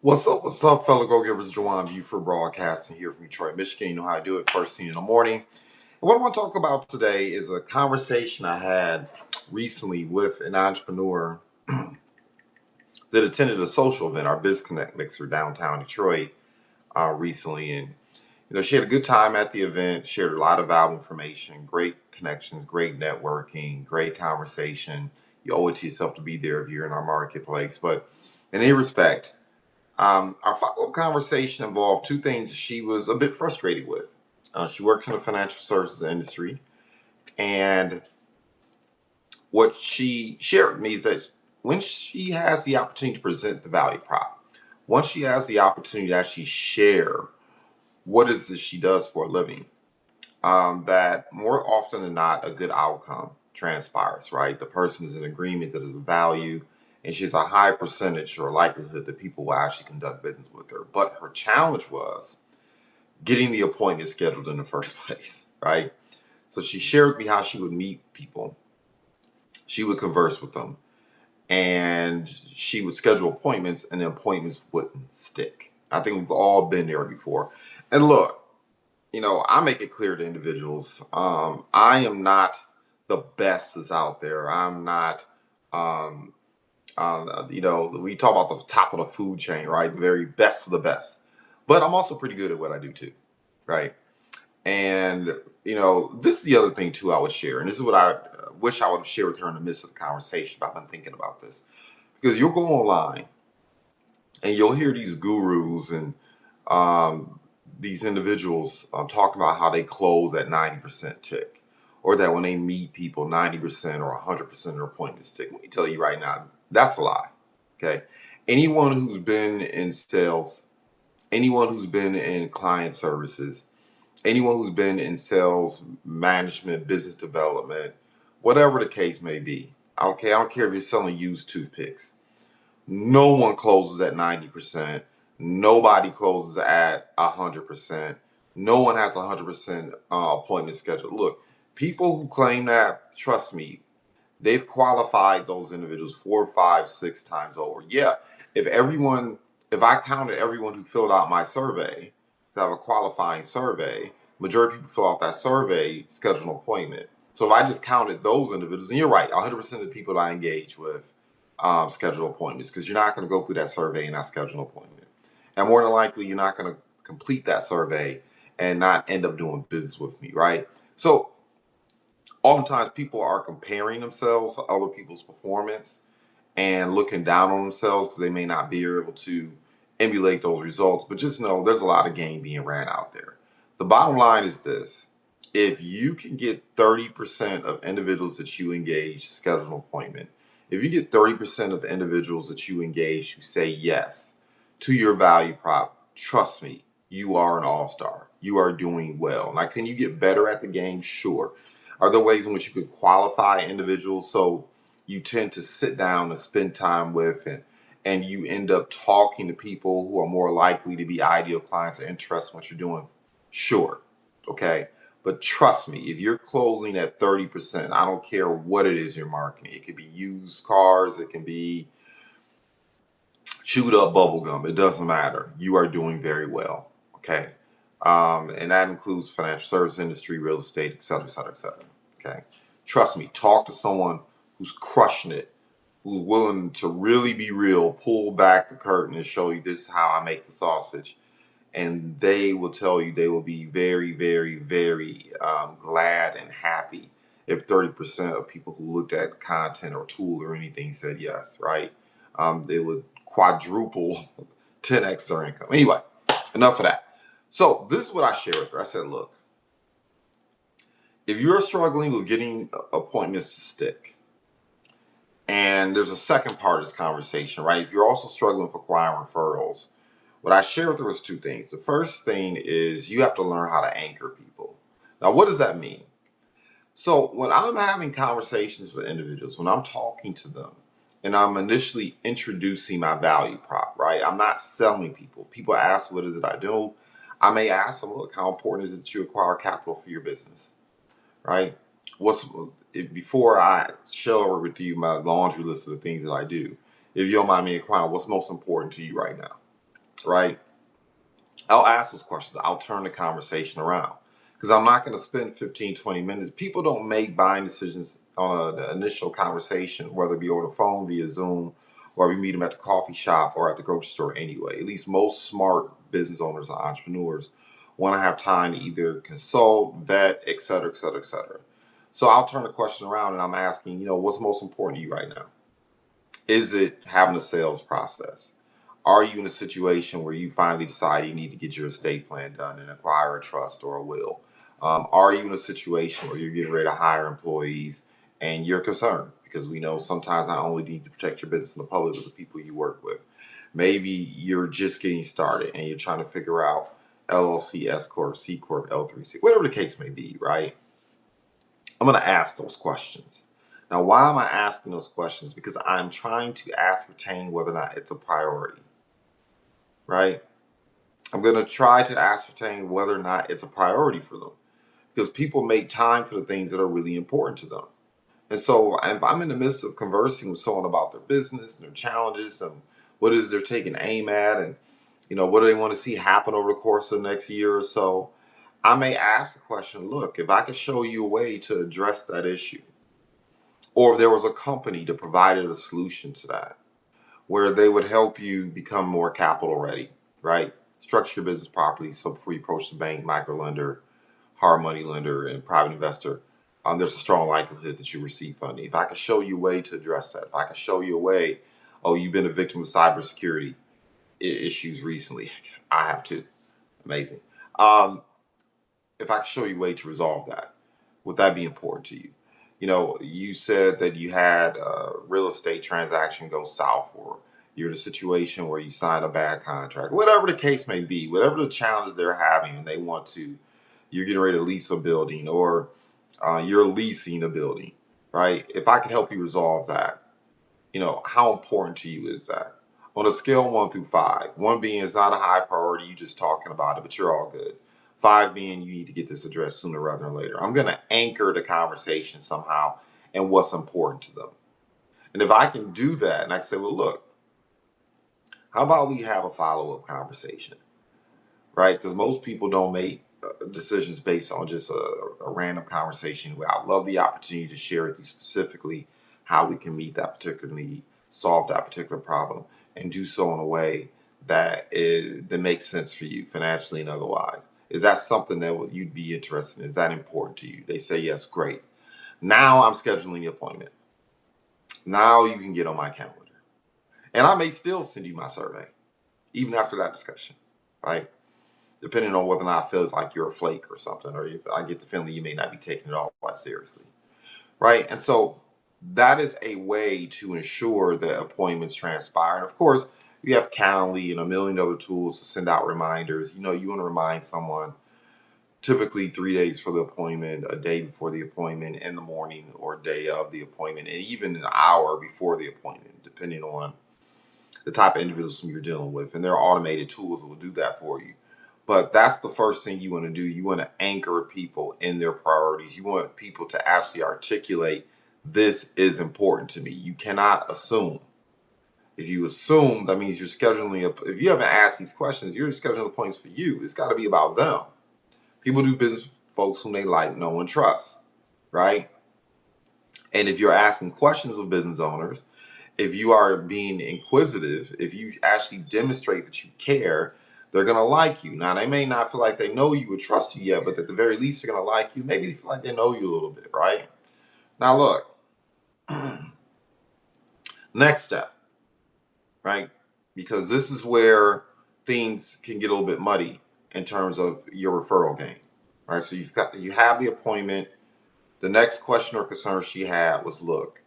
What's up, fellow go-givers? Jawan Buford broadcasting here from Detroit, Michigan. You know how I do it first thing in the morning. And what I want to talk about today is a conversation I had recently with an entrepreneur that attended a social event, our Biz Connect Mixer downtown Detroit recently. And, she had a good time at the event, shared a lot of valuable information, great connections, great networking, great conversation. You owe it to yourself to be there if you're in our marketplace. But in any respect, our follow-up conversation involved two things she was a bit frustrated with. She works in the financial services industry, and what she shared with me is that when she has the opportunity to present the value prop, once she has the opportunity to actually share what is it she does for a living, that more often than not, a good outcome transpires, right? The person is in agreement that there's a value, and she has a high percentage or likelihood that people will actually conduct business with her. But her challenge was getting the appointment scheduled in the first place, right? So she shared with me how she would meet people. She would converse with them, and she would schedule appointments, and the appointments wouldn't stick. I think we've all been there before. And look, I make it clear to individuals, I am not the best that's out there. I'm not, we talk about the top of the food chain, right? The very best of the best. But I'm also pretty good at what I do too, right? And, this is the other thing too I would share. And this is what I wish I would have shared with her in the midst of the conversation. But I've been thinking about this. Because you'll go online and you'll hear these gurus and these individuals talking about how they close at 90% tick, or that when they meet people, 90% or 100% of their appointments tick. Let me tell you right now, that's a lie. Okay. Anyone who's been in sales, anyone who's been in client services, anyone who's been in sales, management, business development, whatever the case may be. Okay. I don't care if you're selling used toothpicks. No one closes at 90%. Nobody closes at 100%. No one has 100% appointment schedule. Look, people who claim that, trust me, they've qualified those individuals 4, 5, 6 times over. Yeah, if I counted everyone who filled out my survey to have a qualifying survey, majority of people fill out that survey, schedule an appointment. So if I just counted those individuals, and you're right, 100% of the people that I engage with schedule appointments, because you're not going to go through that survey and not schedule an appointment. And more than likely, you're not going to complete that survey and not end up doing business with me, right? So oftentimes people are comparing themselves to other people's performance and looking down on themselves because they may not be able to emulate those results. But just know there's a lot of game being ran out there. The bottom line is this. If you can get 30% of individuals that you engage to schedule an appointment, if you get 30% of individuals that you engage who say yes to your value prop, trust me, you are an all-star. You are doing well. Now, can you get better at the game? Sure. Are there ways in which you could qualify individuals so you tend to sit down and spend time with and you end up talking to people who are more likely to be ideal clients or interested in what you're doing? Sure. Okay. But trust me, if you're closing at 30%, I don't care what it is you're marketing. It could be used cars. It can be chewed up bubble gum. It doesn't matter. You are doing very well. Okay. And that includes financial service industry, real estate, et cetera, et cetera, et cetera. Okay. Trust me, talk to someone who's crushing it, who's willing to really be real, pull back the curtain and show you this is how I make the sausage. And they will tell you they will be very, very, very glad and happy if 30% of people who looked at content or tool or anything said yes, right? They would quadruple, 10x their income. Anyway, enough of that. So this is what I shared with her. I said, look, if you're struggling with getting appointments to stick, and there's a second part of this conversation, right? If you're also struggling with acquiring referrals, what I shared with her was two things. The first thing is you have to learn how to anchor people. Now, what does that mean? So when I'm having conversations with individuals, when I'm talking to them, and I'm initially introducing my value prop, right? I'm not selling people. People ask, what is it I do? I may ask them, look, how important is it that you acquire capital for your business, right? Before I share with you my laundry list of the things that I do, if you don't mind me inquiring, what's most important to you right now? right? I'll ask those questions. I'll turn the conversation around because I'm not going to spend 15, 20 minutes. People don't make buying decisions on an initial conversation, whether it be over the phone, via Zoom, or we meet them at the coffee shop or at the grocery store anyway. At least most smart business owners and entrepreneurs want to have time to either consult, vet, et cetera, et cetera, et cetera. So I'll turn the question around and I'm asking, what's most important to you right now? Is it having a sales process? Are you in a situation where you finally decide you need to get your estate plan done and acquire a trust or a will? Are you in a situation where you're getting ready to hire employees and you're concerned? Because we know sometimes not only do you need to protect your business and the public, but the people you work with. Maybe you're just getting started and you're trying to figure out LLC, S Corp, C Corp, L3C, whatever the case may be, right? I'm going to ask those questions. Now, why am I asking those questions? Because I'm trying to ascertain whether or not it's a priority, right? I'm going to try to ascertain whether or not it's a priority for them because people make time for the things that are really important to them. And so if I'm in the midst of conversing with someone about their business and their challenges and what is they're taking aim at and, what do they want to see happen over the course of the next year or so, I may ask the question, look, if I could show you a way to address that issue, or if there was a company that provided a solution to that, where they would help you become more capital ready, right? Structure your business properly so before you approach the bank, micro lender, hard money lender, and private investor, there's a strong likelihood that you receive funding. If I could show you a way to address that, if I could show you a way, oh, you've been a victim of cybersecurity issues recently, I have too. Amazing. If I could show you a way to resolve that, would that be important to you? You said that you had a real estate transaction go south, or you're in a situation where you signed a bad contract, whatever the case may be, whatever the challenges they're having, and you're getting ready to lease a building, or you're leasing a building, right? If I could help you resolve that, how important to you is that? On a scale of 1 through 5, 1 being it's not a high priority, you just talking about it, but you're all good. 5 being you need to get this addressed sooner rather than later. I'm going to anchor the conversation somehow and what's important to them. And if I can do that, and I can say, well, look, how about we have a follow-up conversation, right? Because most people don't make decisions based on just a random conversation. Well, I'd love the opportunity to share with you specifically how we can meet that particular need, solve that particular problem, and do so in a way that makes sense for you financially and otherwise. Is that something that you'd be interested in? Is that important to you? They say yes, great. Now I'm scheduling the appointment. Now you can get on my calendar. And I may still send you my survey, even after that discussion, right? Depending on whether or not I feel like you're a flake or something, or if I get the feeling you may not be taking it all that seriously, right? And so that is a way to ensure that appointments transpire. And of course, you have Calendly and a million other tools to send out reminders. You want to remind someone typically 3 days for the appointment, a day before the appointment, in the morning or day of the appointment, and even an hour before the appointment, depending on the type of individuals you're dealing with. And there are automated tools that will do that for you. But that's the first thing you want to do. You want to anchor people in their priorities. You want people to actually articulate, this is important to me. You cannot assume. If you assume, that means you're scheduling. If you haven't asked these questions, you're scheduling appointments for you. It's got to be about them. People do business with folks whom they like, know, and trust, right? And if you're asking questions of business owners, if you are being inquisitive, if you actually demonstrate that you care, they're going to like you. Now, they may not feel like they know you or trust you yet, but at the very least, they're going to like you. Maybe they feel like they know you a little bit, right? Now, look, next step, right? Because this is where things can get a little bit muddy in terms of your referral game, right? So you have the appointment. The next question or concern she had was, look,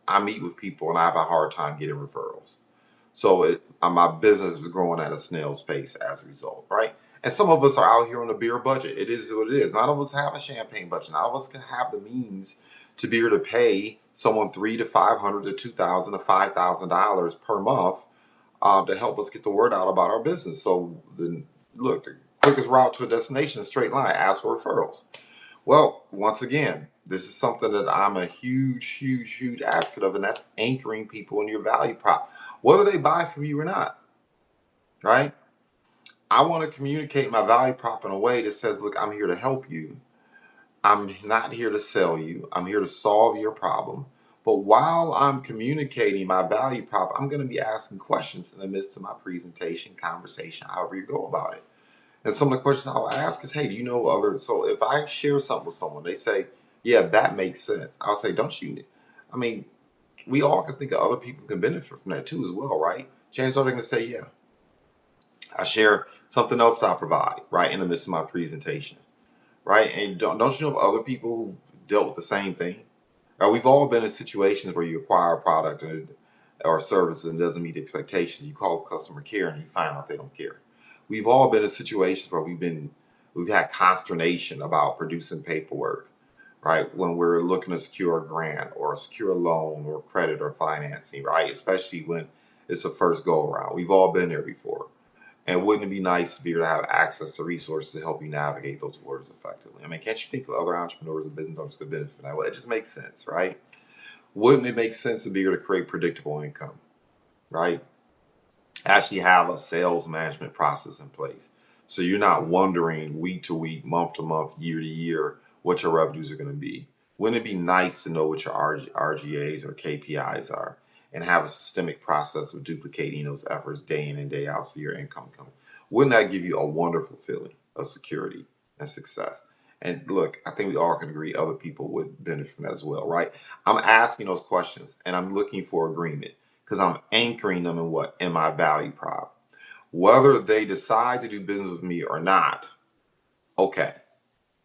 I meet with people and I have a hard time getting referrals. So my business is growing at a snail's pace as a result, right? And some of us are out here on a beer budget. It is what it is. None of us have a champagne budget. None of us can have the means to be able to pay someone $300 to $500 to $2,000 to $5,000 per month to help us get the word out about our business. So look, the quickest route to a destination is straight line. Ask for referrals. Well, once again, this is something that I'm a huge, huge, huge advocate of, and that's anchoring people in your value prop, whether they buy from you or not. right? I want to communicate my value prop in a way that says, look, I'm here to help you. I'm not here to sell you. I'm here to solve your problem. But while I'm communicating my value prop, I'm going to be asking questions in the midst of my presentation, conversation, however you go about it. And some of the questions I'll ask is, hey, do you know other? So if I share something with someone, they say, yeah, that makes sense. I'll say, don't you? I mean, we all can think of other people can benefit from that too as well, right? Chances are they're going to say, yeah. I share something else that I provide, right, in the midst of my presentation, right? And don't you know of other people who dealt with the same thing? We've all been in situations where you acquire a product or service and it doesn't meet expectations. You call customer care and you find out they don't care. We've all been in situations where we've had consternation about producing paperwork, right? When we're looking to secure a grant or secure a loan or credit or financing, right? Especially when it's a first go around. We've all been there before. And wouldn't it be nice to be able to have access to resources to help you navigate those waters effectively? I mean, can't you think of other entrepreneurs and business owners could benefit from that? Well, it just makes sense, right? Wouldn't it make sense to be able to create predictable income, right? Actually have a sales management process in place. So you're not wondering week to week, month to month, year to year, what your revenues are going to be. Wouldn't it be nice to know what your RGAs or KPIs are and have a systemic process of duplicating those efforts day in and day out so your income comes? Wouldn't that give you a wonderful feeling of security and success? And look, I think we all can agree other people would benefit from that as well, right? I'm asking those questions and I'm looking for agreement because I'm anchoring them in what? In my value prop. Whether they decide to do business with me or not, okay.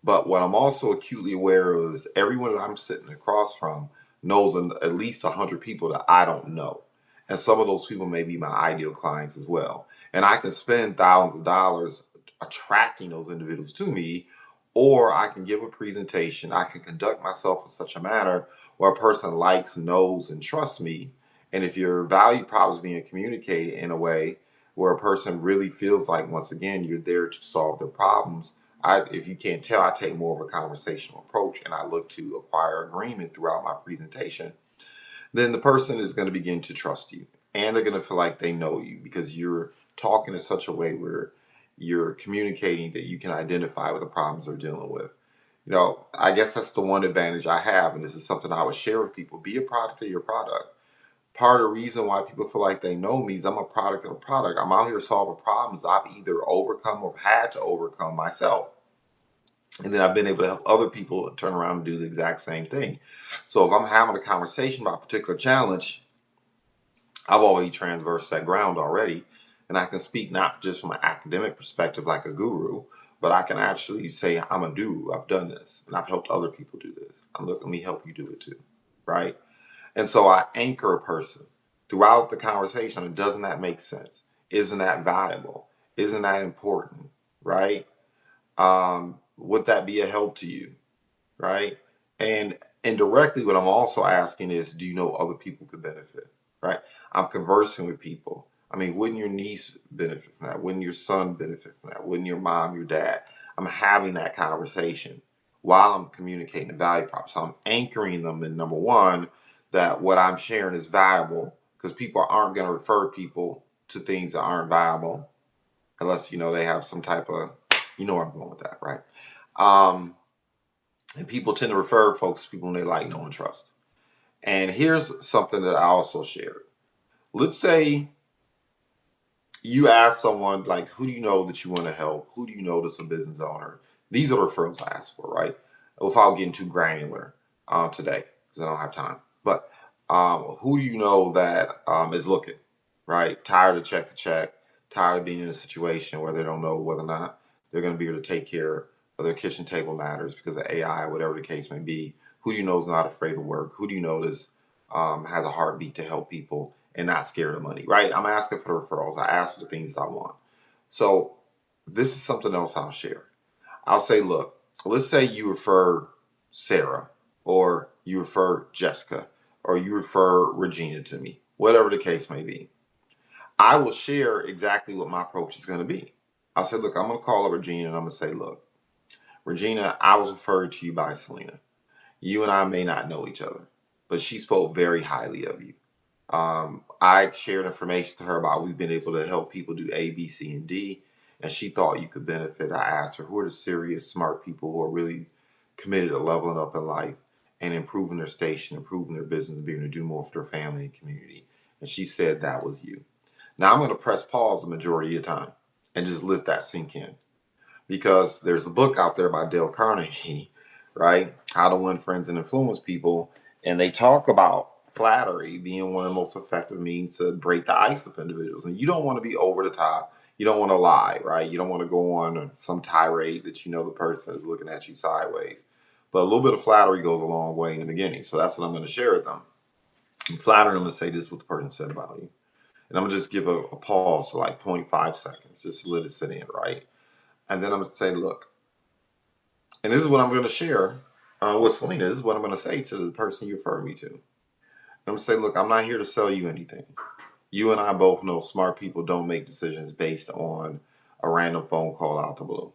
But what I'm also acutely aware of is everyone that I'm sitting across from knows at least 100 people that I don't know. And some of those people may be my ideal clients as well. And I can spend thousands of dollars attracting those individuals to me, or I can give a presentation. I can conduct myself in such a manner where a person likes, knows, and trusts me. And if your value prop is being communicated in a way where a person really feels like, once again, you're there to solve their problems, if you can't tell, I take more of a conversational approach and I look to acquire agreement throughout my presentation. Then the person is going to begin to trust you and they're going to feel like they know you because you're talking in such a way where you're communicating that you can identify with the problems they're dealing with. You know, I guess that's the one advantage I have, and this is something I would share with people. Be a product of your product. Part of the reason why people feel like they know me is I'm a product of a product. I'm out here solving problems I've either overcome or had to overcome myself. And then I've been able to help other people turn around and do the exact same thing. So if I'm having a conversation about a particular challenge, I've already traversed that ground already. And I can speak not just from an academic perspective like a guru, but I can actually say, I'm a guru. I've done this and I've helped other people do this. Let me help you do it too. Right. And so I anchor a person throughout the conversation. Doesn't that make sense? Isn't that valuable? Isn't that important? Right. Would that be a help to you? Right. And indirectly, what I'm also asking is, do you know other people could benefit? Right. I'm conversing with people. I mean, wouldn't your niece benefit from that? Wouldn't your son benefit from that? Wouldn't your mom, your dad? I'm having that conversation while I'm communicating the value prop. So I'm anchoring them in number one, that what I'm sharing is valuable because people aren't going to refer people to things that aren't valuable unless, they have some type of, where I'm going with that, right? And people tend to refer folks to people they like, know, and trust. And here's something that I also shared. Let's say you ask someone, like, who do you know that you want to help? Who do you know that's a business owner? These are the referrals I ask for, right? Without getting too granular today, because I don't have time. But who do you know that is looking, right? Tired of check to check, tired of being in a situation where they don't know whether or not they're going to be able to take care of their kitchen table matters because of AI, whatever the case may be. Who do you know is not afraid of work? Who do you know has a heartbeat to help people and not scared of money, right? I'm asking for the referrals. I ask for the things that I want. So this is something else I'll share. I'll say, look, let's say you refer Sarah or you refer Jessica or you refer Regina to me, whatever the case may be. I will share exactly what my approach is going to be. I'll say, look, I'm going to call up Regina and I'm going to say, look, Regina, I was referred to you by Selena. You and I may not know each other, but she spoke very highly of you. I shared information to her about we've been able to help people do A, B, C, and D, and she thought you could benefit. I asked her, who are the serious, smart people who are really committed to leveling up in life and improving their station, improving their business, and being able to do more for their family and community? And she said that was you. Now I'm going to press pause the majority of the time and just let that sink in, because there's a book out there by Dale Carnegie, right? How to Win Friends and Influence People. And they talk about flattery being one of the most effective means to break the ice with individuals. And you don't want to be over the top. You don't want to lie, right? You don't want to go on some tirade that you know the person is looking at you sideways. But a little bit of flattery goes a long way in the beginning. So that's what I'm going to share with them. And flatter them and say, this is what the person said about you. And I'm going to just give a pause for like 0.5 seconds, just to let it sit in, right? And then I'm going to say, look, and this is what I'm going to share with Selena. This is what I'm going to say to the person you referred me to. I'm going to say, look, I'm not here to sell you anything. You and I both know smart people don't make decisions based on a random phone call out the blue.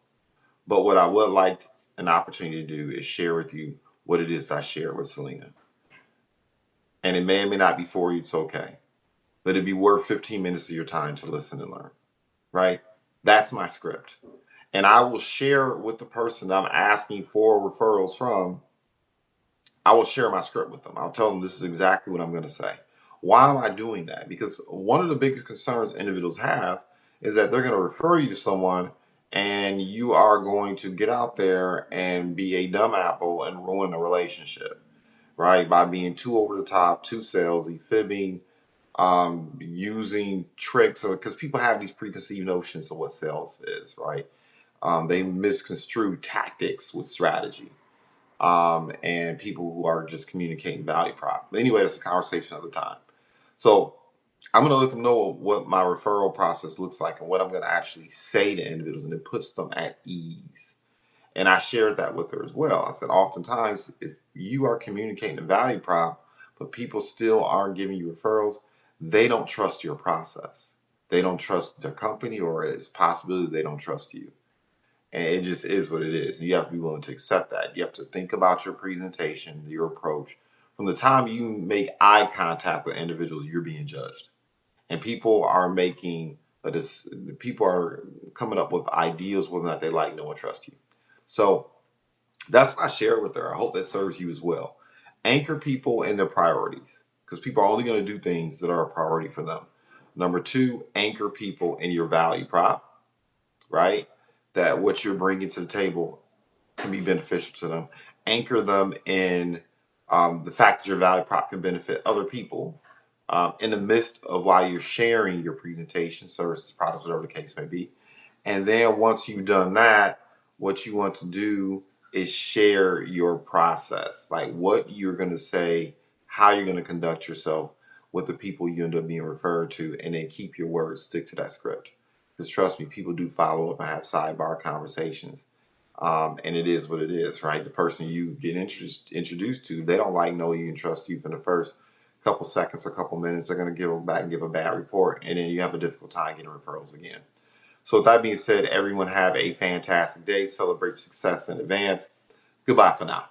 But what I would like an opportunity to do is share with you what it is I share with Selena. And it may or may not be for you. It's okay. But it'd be worth 15 minutes of your time to listen and learn, right? That's my script. And I will share with the person I'm asking for referrals from, I will share my script with them. I'll tell them this is exactly what I'm going to say. Why am I doing that? Because one of the biggest concerns individuals have is that they're going to refer you to someone and you are going to get out there and be a dumb apple and ruin the relationship, right? By being too over the top, too salesy, fibbing, using tricks, because people have these preconceived notions of what sales is, right? They misconstrue tactics with strategy, and people who are just communicating value prop. But anyway, that's a conversation another time. So I'm going to let them know what my referral process looks like and what I'm going to actually say to individuals, and it puts them at ease. And I shared that with her as well. I said, oftentimes, if you are communicating a value prop, but people still aren't giving you referrals, they don't trust your process. They don't trust the company, or it's a possibility they don't trust you. And it just is what it is. You have to be willing to accept that. You have to think about your presentation, your approach. From the time you make eye contact with individuals, you're being judged. And people are people are coming up with ideas whether or not they like, know, and trust you. So that's what I share with her. I hope that serves you as well. Anchor people in their priorities, because people are only going to do things that are a priority for them. Number two, anchor people in your value prop, right? That what you're bringing to the table can be beneficial to them. Anchor them in the fact that your value prop can benefit other people in the midst of while you're sharing your presentation, services, products, whatever the case may be. And then once you've done that, what you want to do is share your process, like what you're going to say, how you're going to conduct yourself with the people you end up being referred to, and then keep your words, stick to that script. Because trust me, people do follow up and have sidebar conversations. And it is what it is, right? The person you get introduced to, they don't like, know you, and trust you for the first couple seconds or couple minutes. They're going to give them back and give a bad report. And then you have a difficult time getting referrals again. So with that being said, everyone have a fantastic day. Celebrate success in advance. Goodbye for now.